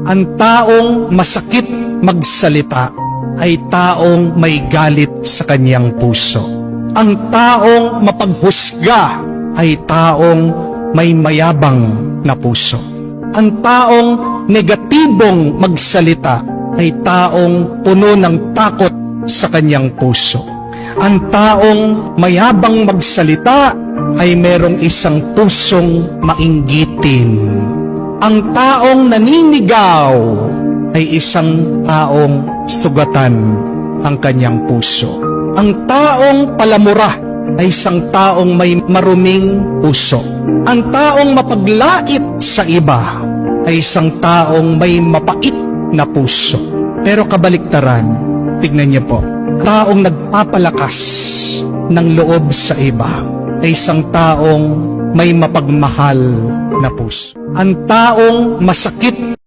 Ang taong masakit magsalita ay taong may galit sa kanyang puso. Ang taong mapaghusga ay taong may mayabang na puso. Ang taong negatibong magsalita ay taong puno ng takot sa kanyang puso. Ang taong mayabang magsalita ay merong isang pusong mainggitin. Ang taong naninigaw ay isang taong sugatan ang kanyang puso. Ang taong palamura ay isang taong may maruming puso. Ang taong mapaglait sa iba ay isang taong may mapait na puso. Pero kabaliktaran, tignan niyo po, taong nagpapalakas ng loob sa iba ay isang taong may mapagmahal na puso. Ang taong masakit